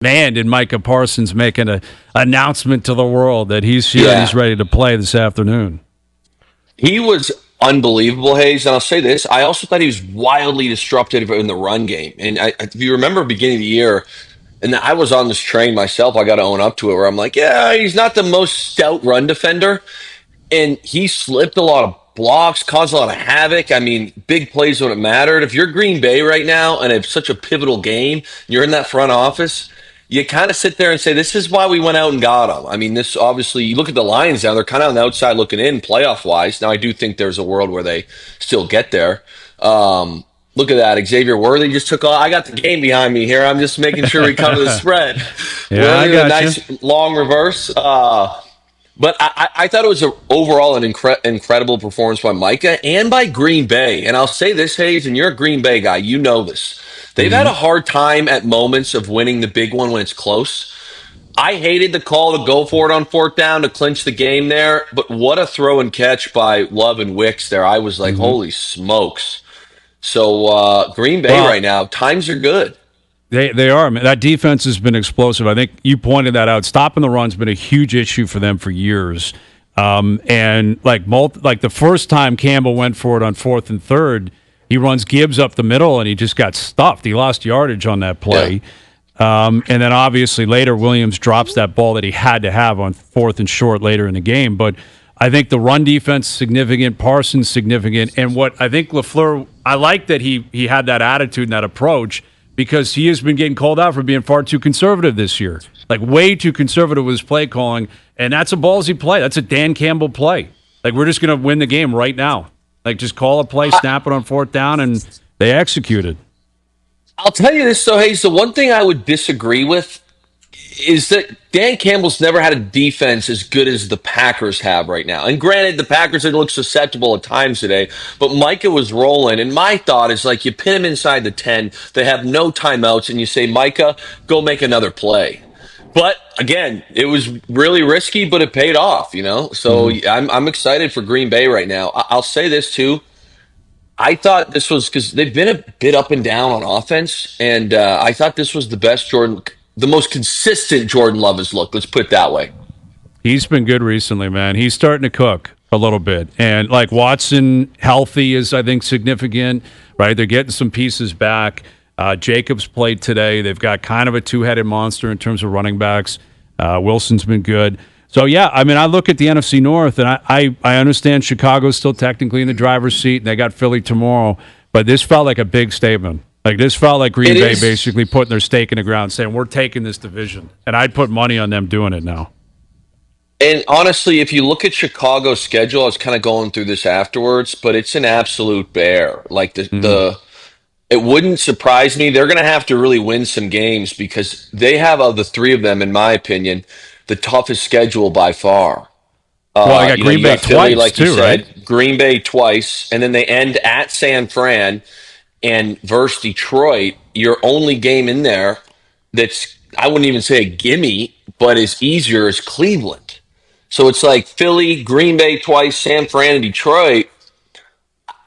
Man, did Micah Parsons make an announcement to the world that he's ready to play this afternoon. He was unbelievable, Hayes. And I'll say this. I also thought he was wildly disruptive in the run game. And if you remember beginning of the year, and I was on this train myself, I got to own up to it, where I'm like, yeah, he's not the most stout run defender. And he slipped a lot of blocks, caused a lot of havoc. I mean, big plays when it mattered. If you're Green Bay right now and it's such a pivotal game, you're in that front office, you kind of sit there and say, this is why we went out and got him. I mean, this obviously, you look at the Lions now, they're kind of on the outside looking in playoff-wise. Now, I do think there's a world where they still get there. Look at that. Xavier Worthy just took off. I got the game behind me here. I'm just making sure we cover the spread. Yeah, I got nice long reverse. But I thought it was overall an incredible performance by Micah and by Green Bay. And I'll say this, Hayes, and you're a Green Bay guy. You know this. They've had a hard time at moments of winning the big one when it's close. I hated the call to go for it on fourth down to clinch the game there. But what a throw and catch by Love and Wicks there. I was like, holy smokes. So Green Bay right now, times are good. They are. Man. That defense has been explosive. I think you pointed that out. Stopping the run's been a huge issue for them for years. And like the first time Campbell went for it on 4th and 3rd, he runs Gibbs up the middle and he just got stuffed. He lost yardage on that play. Yeah. And then obviously later Williams drops that ball that he had to have on 4th and short later in the game. But I think the run defense is significant, Parsons significant, and what I think LaFleur, I like that he had that attitude and that approach because he has been getting called out for being far too conservative this year. Like way too conservative with his play calling, and that's a ballsy play. That's a Dan Campbell play. Like we're just going to win the game right now. Like just call a play, snap it on 4th down, and they executed. I'll tell you this, though, Hayes, the one thing I would disagree with is that Dan Campbell's never had a defense as good as the Packers have right now. And granted, the Packers had looked susceptible at times today, but Micah was rolling. And my thought is like you pin him inside the 10, they have no timeouts, and you say, Micah, go make another play. But again, it was really risky, but it paid off, you know? So I'm excited for Green Bay right now. I'll say this too. I thought this was because they've been a bit up and down on offense, and I thought this was the most consistent Jordan Love has looked. Let's put it that way. He's been good recently, man. He's starting to cook a little bit. And like Watson healthy is, I think, significant, right? They're getting some pieces back. Jacobs played today. They've got kind of a two-headed monster in terms of running backs. Wilson's been good. So, yeah, I mean, I look at the NFC North, and I understand Chicago's still technically in the driver's seat, and they got Philly tomorrow. But this felt like a big statement. Like, this felt like Green Bay basically putting their stake in the ground, saying, we're taking this division. And I'd put money on them doing it now. And honestly, if you look at Chicago's schedule, I was kind of going through this afterwards, but it's an absolute bear. Like, it wouldn't surprise me. They're going to have to really win some games because they have, of the three of them, in my opinion, the toughest schedule by far. Well, I got Green Bay Philly, twice, like too, you said, right? Green Bay twice, and then they end at San Fran and versus Detroit. Your only game in there that's, I wouldn't even say a gimme, but is easier is Cleveland. So it's like Philly, Green Bay twice, San Fran, and Detroit.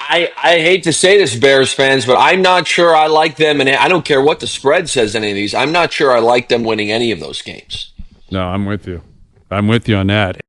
I hate to say this, Bears fans, but I'm not sure I like them, and I don't care what the spread says any of these. I'm not sure I like them winning any of those games. No, I'm with you. I'm with you on that.